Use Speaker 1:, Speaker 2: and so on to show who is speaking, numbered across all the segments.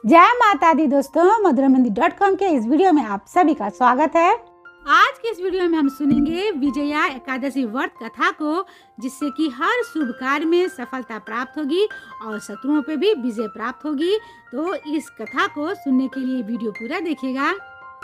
Speaker 1: जय माता दी दोस्तों, मधुरमहिंदी.com के इस वीडियो में आप सभी का स्वागत है। आज के इस वीडियो में हम सुनेंगे विजया एकादशी व्रत कथा को, जिससे कि हर शुभ कार्य में सफलता प्राप्त होगी और शत्रुओं पे भी विजय प्राप्त होगी। तो इस कथा को सुनने के लिए वीडियो पूरा देखिएगा।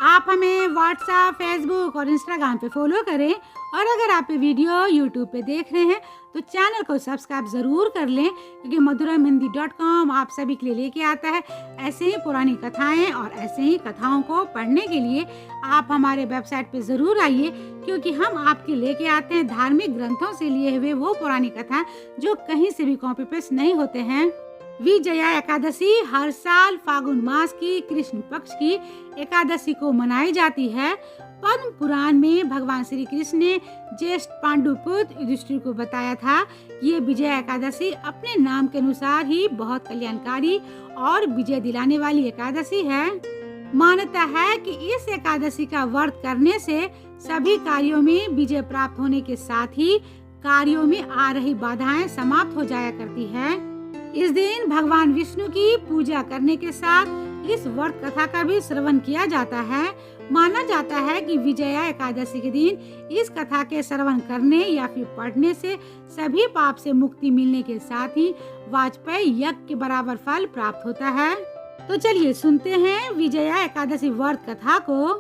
Speaker 1: आप हमें व्हाट्सएप, फेसबुक और इंस्टाग्राम पे फॉलो करें और अगर आप ये वीडियो यूट्यूब पे देख रहे हैं तो चैनल को सब्सक्राइब ज़रूर कर लें, क्योंकि मधुरमहिंदी.com आप सभी के लिए लेके आता है ऐसे ही पुरानी कथाएं और ऐसे ही कथाओं को पढ़ने के लिए। आप हमारे वेबसाइट पे ज़रूर आइए, क्योंकि हम आपके लेके आते हैं धार्मिक ग्रंथों से लिए हुए वो पुरानी कथा जो कहीं से भी कॉपी पेस्ट नहीं होते हैं। विजया एकादशी हर साल फागुन मास की कृष्ण पक्ष की एकादशी को मनाई जाती है। पद्म पुराण में भगवान श्री कृष्ण ने ज्येष्ठ पांडुपुत्र युधिष्ठिर को बताया था कि ये विजया एकादशी अपने नाम के अनुसार ही बहुत कल्याणकारी और विजय दिलाने वाली एकादशी है। मान्यता है कि इस एकादशी का व्रत करने से सभी कार्यों में विजय प्राप्त होने के साथ ही कार्यों में आ रही बाधाएं समाप्त हो जाया करती है। इस दिन भगवान विष्णु की पूजा करने के साथ इस व्रत कथा का भी श्रवण किया जाता है। माना जाता है कि विजया एकादशी के दिन इस कथा के श्रवण करने या फिर पढ़ने से सभी पाप से मुक्ति मिलने के साथ ही वाजपेयी यज्ञ के बराबर फल प्राप्त होता है। तो चलिए सुनते हैं विजया एकादशी व्रत कथा को।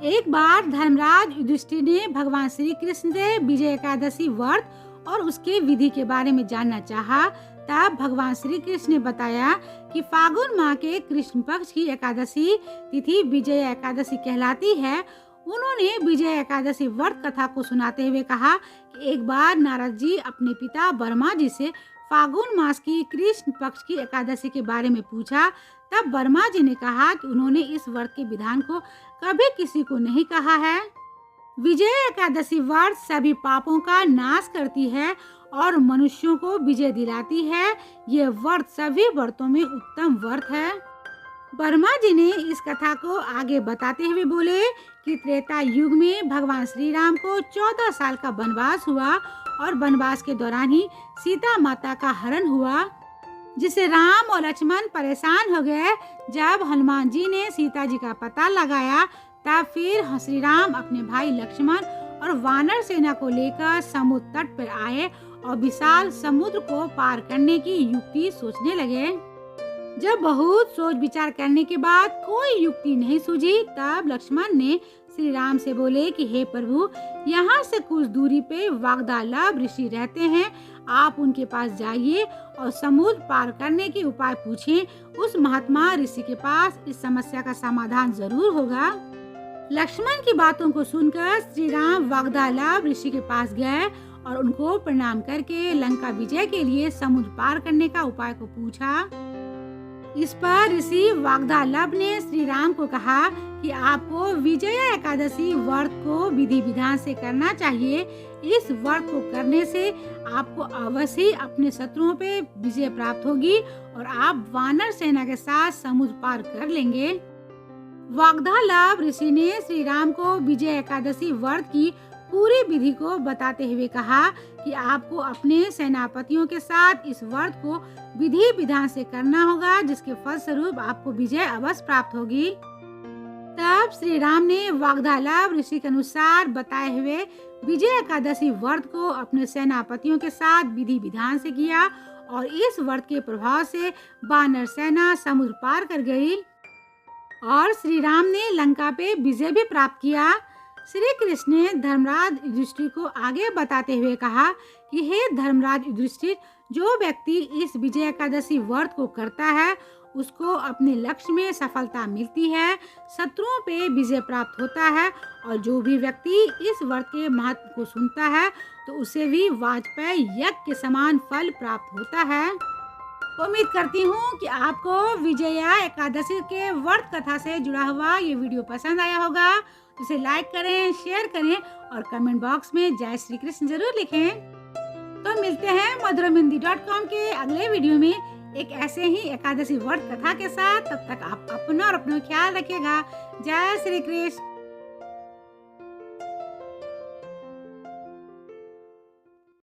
Speaker 1: एक बार धर्मराज युधिष्ठिर ने भगवान श्री कृष्ण से विजय एकादशी व्रत और उसके विधि के बारे में जानना चाहा। तब भगवान श्री कृष्ण ने बताया कि फागुन माह के कृष्ण पक्ष की एकादशी तिथि विजय एकादशी कहलाती है। उन्होंने विजय एकादशी व्रत कथा को सुनाते हुए कहा कि एक बार नारद जी अपने पिता बर्मा जी से फागुन मास की कृष्ण पक्ष की एकादशी के बारे में पूछा। तब बर्मा जी ने कहा कि उन्होंने इस व्रत के विधान को कभी किसी को नहीं कहा है। विजय एकादशी व्रत सभी पापों का नाश करती है और मनुष्यों को विजय दिलाती है। ये व्रत सभी व्रतों में उत्तम व्रत है। बर्मा जी ने इस कथा को आगे बताते हुए बोले कि त्रेता युग में भगवान श्री राम को 14 साल का वनवास हुआ और वनवास के दौरान ही सीता माता का हरण हुआ, जिससे राम और लक्ष्मण परेशान हो गए। जब हनुमान जी ने सीता जी का पता लगाया, तब फिर श्री राम अपने भाई लक्ष्मण और वानर सेना को लेकर समुद्र तट पर आए और विशाल समुद्र को पार करने की युक्ति सोचने लगे। जब बहुत सोच विचार करने के बाद कोई युक्ति नहीं सूझी, तब लक्ष्मण ने श्री राम से बोले कि हे प्रभु, यहाँ से कुछ दूरी पे वागदालव ऋषि रहते हैं। आप उनके पास जाइए और समुद्र पार करने के उपाय पूछें। उस महात्मा ऋषि के पास इस समस्या का समाधान जरूर होगा। लक्ष्मण की बातों को सुनकर श्री राम वागदालव ऋषि के पास गए और उनको प्रणाम करके लंका विजय के लिए समुद्र पार करने का उपाय को पूछा। इस पर ऋषि वागदालव ने श्री राम को कहा कि आपको विजया एकादशी व्रत को विधि विधान से करना चाहिए। इस व्रत को करने से आपको अवश्य ही अपने शत्रुओं पे विजय प्राप्त होगी और आप वानर सेना के साथ समुद्र पार कर लेंगे। वागदालव ऋषि ने श्री राम को विजय एकादशी व्रत की पूरी विधि को बताते हुए कहा कि आपको अपने सेनापतियों के साथ इस व्रत को विधि विधान से करना होगा, जिसके फलस्वरूप आपको विजय अवश्य प्राप्त होगी। तब श्री राम ने वागदालव ऋषि के अनुसार बताए हुए विजय एकादशी व्रत को अपने सेनापतियों के साथ विधि विधान से किया और इस व्रत के प्रभाव से वानर सेना समुद्र पार कर गई और श्री राम ने लंका पे विजय भी प्राप्त किया। श्री कृष्ण ने धर्मराज युधिष्ठिर को आगे बताते हुए कहा कि हे धर्मराज युधिष्ठिर, जो व्यक्ति इस विजय एकादशी व्रत को करता है उसको अपने लक्ष्य में सफलता मिलती है, शत्रुओं पे विजय प्राप्त होता है और जो भी व्यक्ति इस व्रत के महत्व को सुनता है तो उसे भी वाजपेयी यज्ञ के समान फल प्राप्त होता है। उम्मीद करती हूँ कि आपको विजया एकादशी के व्रत कथा से जुड़ा हुआ ये वीडियो पसंद आया होगा। इसे लाइक करें, शेयर करें और कमेंट बॉक्स में जय श्री कृष्ण जरूर लिखें। तो मिलते हैं मधुरमहिंदी.com के अगले वीडियो में एक ऐसे ही एकादशी व्रत कथा के साथ। तब तक आप अपना और अपना ख्याल रखिएगा। जय श्री कृष्ण।